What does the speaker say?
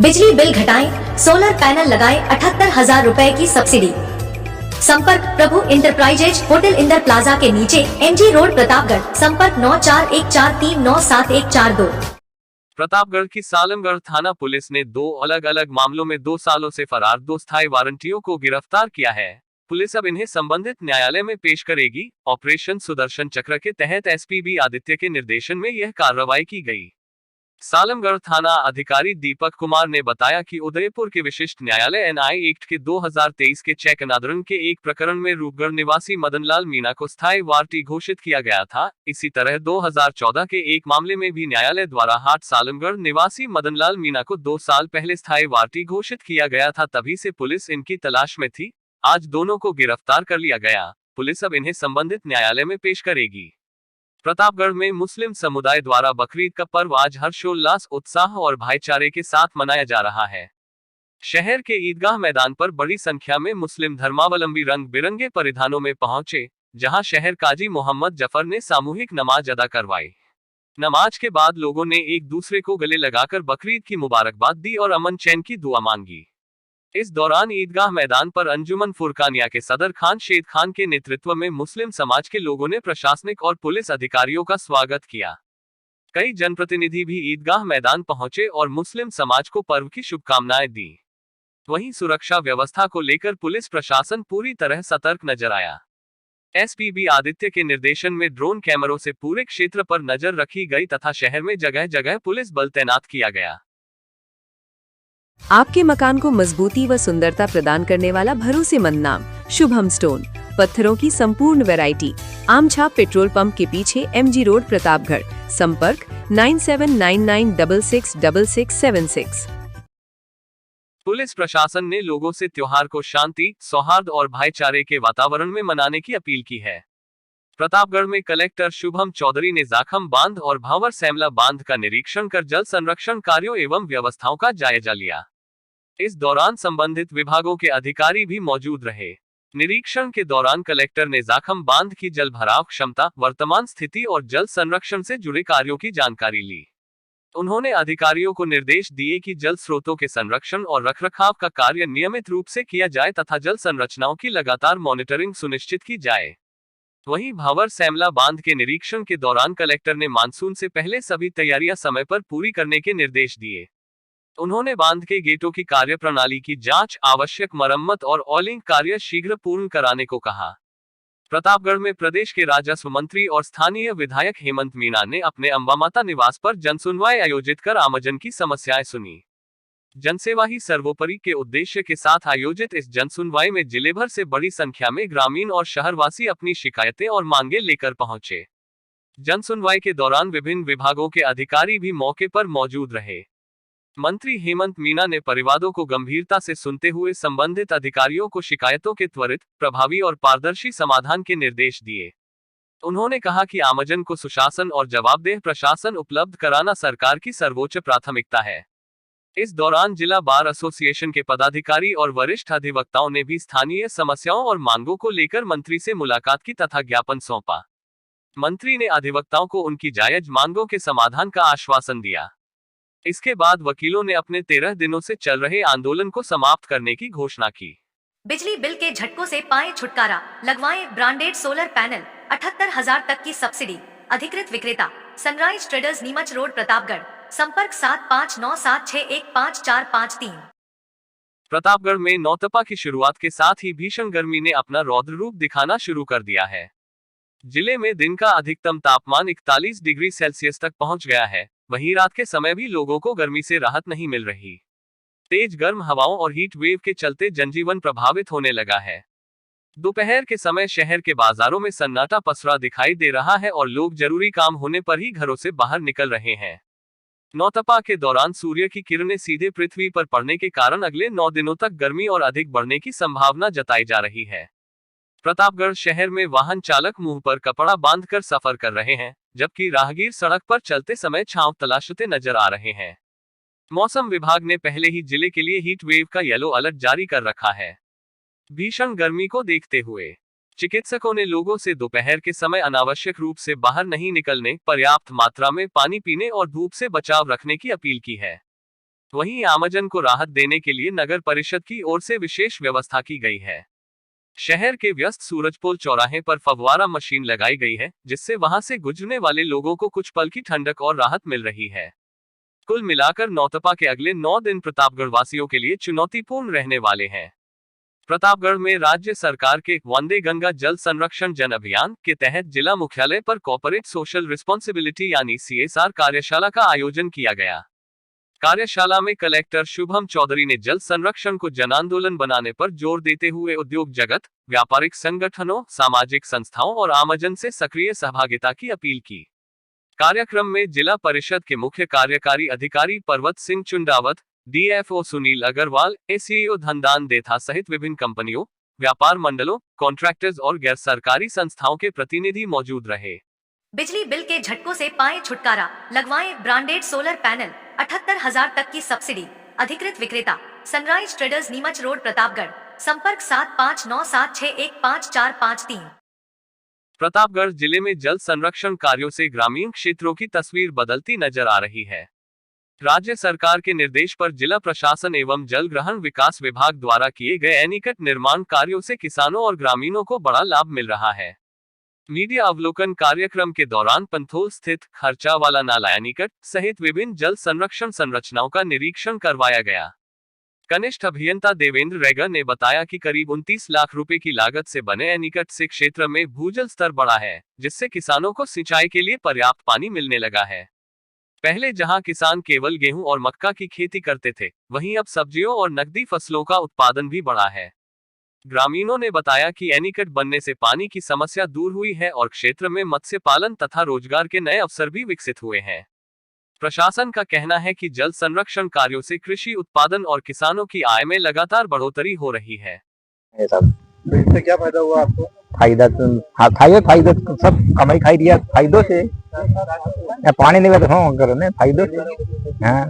बिजली बिल घटाएं, solar panel लगाएं, 78,000 रुपए की सब्सिडी। संपर्क प्रभु इंटरप्राइजेज, होटल इंदर प्लाजा के नीचे, MG रोड, प्रतापगढ़। संपर्क 9414397142। प्रतापगढ़ की सालमगढ़ थाना पुलिस ने 2 अलग अलग मामलों में 2 सालों से फरार 2 स्थायी वारंटियों को गिरफ्तार किया है। पुलिस अब इन्हें संबंधित न्यायालय में पेश करेगी। ऑपरेशन सुदर्शन चक्र के तहत SPB आदित्य के निर्देशन में यह कार्रवाई की गई। सालमगढ़ थाना अधिकारी दीपक कुमार ने बताया कि उदयपुर के विशिष्ट न्यायालय NI एक्ट के 2023 के चेक अनादरण के एक प्रकरण में रूपगढ़ निवासी मदनलाल मीणा को स्थायी वारंटी घोषित किया गया था। इसी तरह 2014 के एक मामले में भी न्यायालय द्वारा हाट सालमगढ़ निवासी मदनलाल मीणा को 2 साल पहले स्थायी वारंटी घोषित किया गया था। तभी से पुलिस इनकी तलाश में थी। आज दोनों को गिरफ्तार कर लिया गया। पुलिस अब इन्हें संबंधित न्यायालय में पेश करेगी। प्रतापगढ़ में मुस्लिम समुदाय द्वारा बकरीद का पर्व आज हर्षोल्लास, उत्साह और भाईचारे के साथ मनाया जा रहा है। शहर के ईदगाह मैदान पर बड़ी संख्या में मुस्लिम धर्मावलंबी रंग बिरंगे परिधानों में पहुंचे, जहां शहर काजी मोहम्मद जफर ने सामूहिक नमाज अदा करवाई। नमाज के बाद लोगों ने एक दूसरे को गले लगाकर बकरीद की मुबारकबाद दी और अमन चैन की दुआ मांगी। इस दौरान ईदगाह मैदान पर अंजुमन फुरकानिया के सदर खान शेद खान के नेतृत्व में मुस्लिम समाज के लोगों ने प्रशासनिक और पुलिस अधिकारियों का स्वागत किया। कई जनप्रतिनिधि भी ईदगाह मैदान पहुंचे और मुस्लिम समाज को पर्व की शुभकामनाएं दी। वहीं सुरक्षा व्यवस्था को लेकर पुलिस प्रशासन पूरी तरह सतर्क नजर आया। SPB आदित्य के निर्देशन में ड्रोन कैमरों से पूरे क्षेत्र पर नजर रखी गई तथा शहर में जगह जगह पुलिस बल तैनात किया गया। आपके मकान को मजबूती व सुंदरता प्रदान करने वाला भरोसेमंद नाम शुभम स्टोन। पत्थरों की संपूर्ण वैरायटी, आमछाप पेट्रोल पंप के पीछे, MG रोड, प्रतापगढ़। संपर्क 9799666676। पुलिस प्रशासन ने लोगों से त्योहार को शांति, सौहार्द और भाईचारे के वातावरण में मनाने की अपील की है। प्रतापगढ़ में कलेक्टर शुभम चौधरी ने जाखम बांध और भावर सैमला बांध का निरीक्षण कर जल संरक्षण कार्यों एवं व्यवस्थाओं का जायजा लिया। इस दौरान संबंधित विभागों के अधिकारी भी मौजूद रहे। निरीक्षण के दौरान कलेक्टर ने जाखम बांध की जल भराव क्षमता, वर्तमान स्थिति और जल संरक्षण से जुड़े कार्यों की जानकारी ली। उन्होंने अधिकारियों को निर्देश दिए कि जल स्रोतों के संरक्षण और रखरखाव का कार्य नियमित रूप से किया जाए तथा जल संरचनाओं की लगातार मॉनिटरिंग सुनिश्चित की जाए। वहीं भावर सैमला बांध के निरीक्षण के दौरान कलेक्टर ने मानसून से पहले सभी तैयारियां समय पर पूरी करने के निर्देश दिए। उन्होंने बांध के गेटों की कार्यप्रणाली की जांच, आवश्यक मरम्मत और ऑयलिंग कार्य शीघ्र पूर्ण कराने को कहा। प्रतापगढ़ में प्रदेश के राजस्व मंत्री और स्थानीय विधायक हेमंत मीणा ने अपने अंबामाता निवास पर जनसुनवाई आयोजित कर आमजन की समस्याएं सुनी। जनसेवा ही सर्वोपरि के उद्देश्य के साथ आयोजित इस जनसुनवाई में जिले भर से बड़ी संख्या में ग्रामीण और शहरवासी अपनी शिकायतें और मांगे लेकर पहुंचे। जनसुनवाई के दौरान विभिन्न विभागों के अधिकारी भी मौके पर मौजूद रहे। मंत्री हेमंत मीणा ने परिवादों को गंभीरता से सुनते हुए संबंधित अधिकारियों को शिकायतों के त्वरित, प्रभावी और पारदर्शी समाधान के निर्देश दिए। उन्होंने कहा कि आमजन को सुशासन और जवाबदेह प्रशासन उपलब्ध कराना सरकार की सर्वोच्च प्राथमिकता है। इस दौरान जिला बार एसोसिएशन के पदाधिकारी और वरिष्ठ अधिवक्ताओं ने भी स्थानीय समस्याओं और मांगों को लेकर मंत्री से मुलाकात की तथा ज्ञापन सौंपा। मंत्री ने अधिवक्ताओं को उनकी जायज मांगों के समाधान का आश्वासन दिया। इसके बाद वकीलों ने अपने 13 दिनों से चल रहे आंदोलन को समाप्त करने की घोषणा की। बिजली बिल के झटकों से पाएं छुटकारा, लगवाएं ब्रांडेड सोलर पैनल, 78,000 तक की सब्सिडी। अधिकृत विक्रेता sunrise traders, Neemuch road, Pratapgarh. संपर्क 7597615453। प्रतापगढ़ में नौतपा की शुरुआत के साथ ही भीषण गर्मी ने अपना रौद्र रूप दिखाना शुरू कर दिया है। जिले में दिन का अधिकतम तापमान 41 डिग्री सेल्सियस तक पहुंच गया है। वहीं रात के समय भी लोगों को गर्मी से राहत नहीं मिल रही। तेज गर्म हवाओं और हीट वेव के चलते जनजीवन प्रभावित होने लगा है। दोपहर के समय शहर के बाजारों में सन्नाटा पसरा दिखाई दे रहा है और लोग जरूरी काम होने पर ही घरों से बाहर निकल रहे हैं। नौतपा के दौरान सूर्य की किरणें सीधे पृथ्वी पर पड़ने के कारण अगले 9 दिनों तक गर्मी और अधिक बढ़ने की संभावना जताई जा रही है। प्रतापगढ़ शहर में वाहन चालक मुंह पर कपड़ा बांधकर सफर कर रहे हैं, जबकि राहगीर सड़क पर चलते समय छांव तलाशते नजर आ रहे हैं। मौसम विभाग ने पहले ही जिले के लिए हीट वेव का येलो अलर्ट जारी कर रखा है। भीषण गर्मी को देखते हुए चिकित्सकों ने लोगों से दोपहर के समय अनावश्यक रूप से बाहर नहीं निकलने, पर्याप्त मात्रा में पानी पीने और धूप से बचाव रखने की अपील की है। वहीं आमजन को राहत देने के लिए नगर परिषद की ओर से विशेष व्यवस्था की गई है। शहर के व्यस्त सूरजपोल चौराहे पर फव्वारा मशीन लगाई गई है, जिससे वहां से गुजरने वाले लोगों को कुछ पल की ठंडक और राहत मिल रही है। कुल मिलाकर नौतपा के अगले 9 दिन प्रतापगढ़ वासियों के लिए चुनौतीपूर्ण रहने वाले हैं। प्रतापगढ़ में राज्य सरकार के वंदे गंगा जल संरक्षण जन अभियान के तहत जिला मुख्यालय पर कॉर्पोरेट सोशल रिस्पॉन्सिबिलिटी यानी CSR कार्यशाला का आयोजन किया गया। कार्यशाला में कलेक्टर शुभम चौधरी ने जल संरक्षण को जन आंदोलन बनाने पर जोर देते हुए उद्योग जगत, व्यापारिक संगठनों, सामाजिक संस्थाओं और आमजन से सक्रिय सहभागिता की अपील की। कार्यक्रम में जिला परिषद के मुख्य कार्यकारी अधिकारी पर्वत सिंह चुंडावत, DFO सुनील अग्रवाल, ACO धनदान देथा सहित विभिन्न कंपनियों, व्यापार मंडलों, कॉन्ट्रैक्टर्स और गैर सरकारी संस्थाओं के प्रतिनिधि मौजूद रहे। बिजली बिल के झटकों से पाएं छुटकारा, लगवाएं ब्रांडेड सोलर पैनल, 78,000 तक की सब्सिडी। अधिकृत विक्रेता sunrise traders Neemuch road Pratapgarh, संपर्क 7597615453। प्रतापगढ़ जिले में जल संरक्षण कार्यों से ग्रामीण क्षेत्रों की तस्वीर बदलती नजर आ रही है। राज्य सरकार के निर्देश पर जिला प्रशासन एवं जल ग्रहण विकास विभाग द्वारा किए गए एनीकट निर्माण कार्यों से किसानों और ग्रामीणों को बड़ा लाभ मिल रहा है। मीडिया अवलोकन कार्यक्रम के दौरान पंथोल स्थित खर्चा वाला नाला एनीकट सहित विभिन्न जल संरक्षण संरचनाओं का निरीक्षण करवाया गया। कनिष्ठ अभियंता देवेंद्र रेगर ने बताया कि करीब 29 लाख रुपए की लागत से बने एनीकट से क्षेत्र में भूजल स्तर बढ़ा है, जिससे किसानों को सिंचाई के लिए पर्याप्त पानी मिलने लगा है। पहले जहां किसान केवल गेहूं और मक्का की खेती करते थे, वहीं अब सब्जियों और नकदी फसलों का उत्पादन भी बढ़ा है। ग्रामीणों ने बताया कि एनीकट बनने से पानी की समस्या दूर हुई है और क्षेत्र में मत्स्य पालन तथा रोजगार के नए अवसर भी विकसित हुए हैं। प्रशासन का कहना है कि जल संरक्षण कार्यों से कृषि उत्पादन और किसानों की आय में लगातार बढ़ोतरी हो रही है। तो इससे क्या फायदा हुआ आपको? फायदा तो फायदा तो सब कमाई खाई दिया फायदों से, पानी नहीं तो हाँ करो ने फायदों से। हाँ